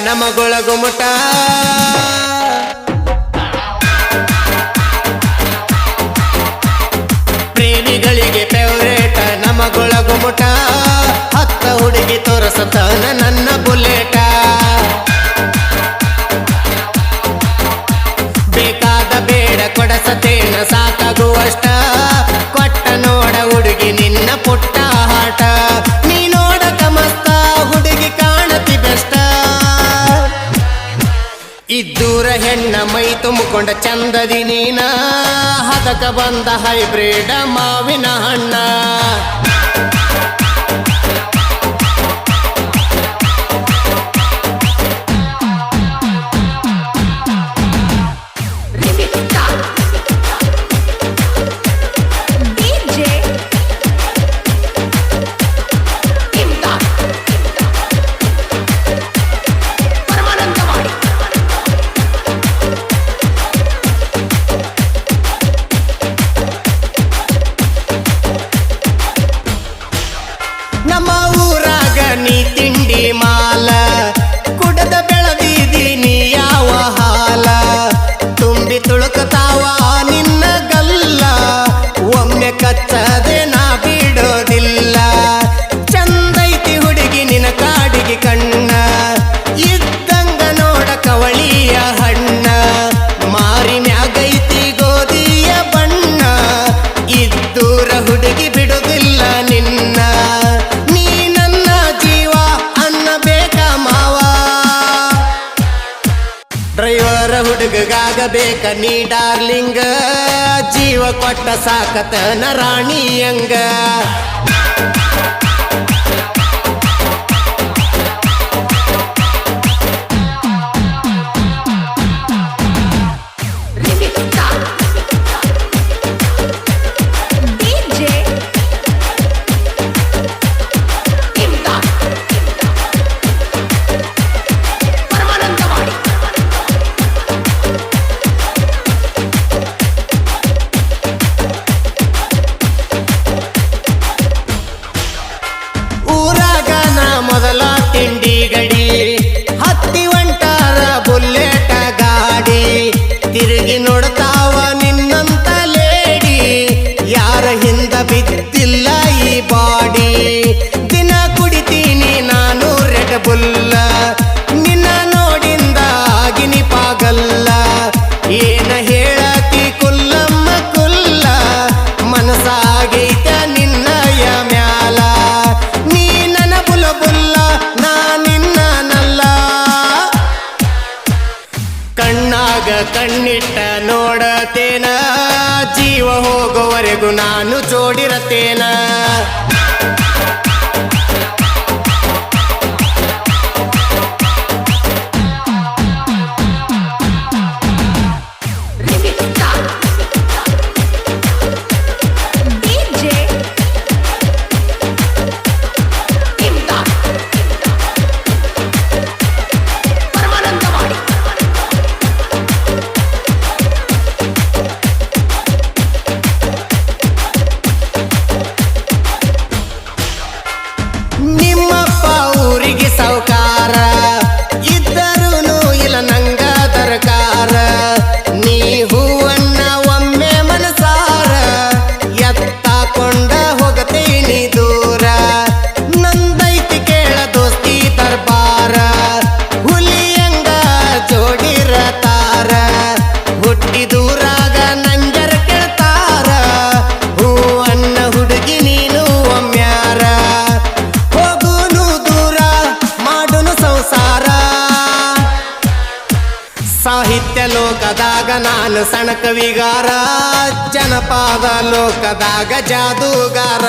ನಮಗೊಳ ಗುಮಟ ಪ್ರೇಮಿಗಳಿಗೆ ಫೇವರೇಟ ನಮಗೊಳ ಗುಮಟ ಹತ್ತ ಹುಡುಗಿ ತೋರಸತನ ನನ್ನ ಬುಲೆಟ ಬೇಕಾದ ಬೇಡ ಕೊಡಸತೇನ ಸಾಕಾಗುವಷ್ಟ ಕೊಟ್ಟ ನೋಡ ಹುಡುಗಿ ನಿನ್ನ ಪುಟ್ಟ ಹಾಟ ನೀ ನೋಡಕ ಮಸ್ತ ಹುಡುಗಿ ಕಾಣತಿ ಬೆಷ್ಟ ಇದ್ದೂರ ಹೆಣ್ಣ ಮೈ ತುಂಬಿಕೊಂಡ ಚಂದದಿ ನೀನ ಹದಕ ಬಂದ ಹೈಬ್ರಿಡ್ ಮಾವಿನ ಹಣ್ಣ ನಮ್ಮ ಊರಾಗ ನೀ ತಿಂಡಿ ಮಾಲ ಕುಡದ ಬೆಳದಿದ್ದೀನಿ ಯಾವ ಹಾಲ ತುಂಬಿ ತುಳುಕತಾವ ನಿನ್ನ ಗಲ್ಲ ಒಮ್ಮೆ ಕಚ್ಚದೆ ನಾ ಬಿಡೋದಿಲ್ಲ ಚಂದೈತಿ ಹುಡುಗಿ ನಿನ್ನ ಕಾಡಿಗೆ ಕಣ್ಣ ಇದ್ದಂಗ ನೋಡ ಕವಳಿಯ ಹಣ್ಣ ಮಾರಿನ್ಯಾಗೈತಿ ಗೋಧಿಯ ಬಣ್ಣ ಇದ್ದೂರ ಹುಡುಗಿ ಬಿಡುದಿಲ್ಲ ನಿನ್ನ ಡ್ರೈವರ ಹುಡುಗಗಾಗಬೇಕ ನೀ ಡಾರ್ಲಿಂಗ ಜೀವ ಕೊಟ್ಟ ಸಾಕತನ ರಾಣಿಯಂಗ ಮೊದಲ ತಿಂಡಿ ಗಡಿ ಹತ್ತಿ ಒಂಟಾರ ಬುಲ್ಲೆಟ ಗಾಡಿ ತಿರುಗಿ ನೋಡ್ತಾವ ನಿನ್ನಂತ ಲೇಡಿ ಯಾರ ಹಿಂದ ಬಿದ್ದಿಲ್ಲ ಈ ಬಾಡಿ ದಿನ ಕುಡಿತೀನಿ ನಾನು ರೆಡ್ ಬುಲ್ಲ ನಿನ್ನ ನೋಡಿಂದ ಆಗಿನಿ ಪಾಗಲ್ಲ ಏನ ಹೇಳತಿ ಕುಲ್ಲಮ್ಮ ಕುಲ್ಲ ಮನಸಾಗೈತ ನಿನ್ನಯ ಮ್ಯಾಲ ಕಣ್ಣಾಗ ಕಣ್ಣಿಟ್ಟ ನೋಡತೇನ ಜೀವ ಹೋಗೋವರೆಗೂ ನಾನು ಜೋಡಿರತೇನ ನಿಮ್ಮಪ್ಪ ಊರಿಗೆ ಸಾವುಕಾರ ಇದ್ದರೂನು ಇಲ್ಲ ನಂಗ ದರಕಾರ ನೀ ಹೂವನ್ನ ಒಮ್ಮೆ ಮನಸಾರ ಎತ್ತಾಕೊಂಡ ಹೋಗತೀನಿ ದೂರ ನಂದೈತಿ ಕೇಳ ದೋಸ್ತಿ ದರ್ಬಾರ ಹುಲಿಯಂಗ ಜೋಡಿರತಾರ ಹುಟ್ಟಿ ದೂರಾಗ ನಂಜರ ಕೇಳ್ತಾರ ಹೂವನ್ನ ಹುಡುಗಿ ನೀನು ಒಮ್ಮ್ಯಾರ ಸಾಹಿತ್ಯ ಲೋಕದಾಗ ನಾನು ಸಣ್ಣ ಕವಿಗಾರ ಜನಪದ ಲೋಕದಾಗ ಜಾದೂಗಾರ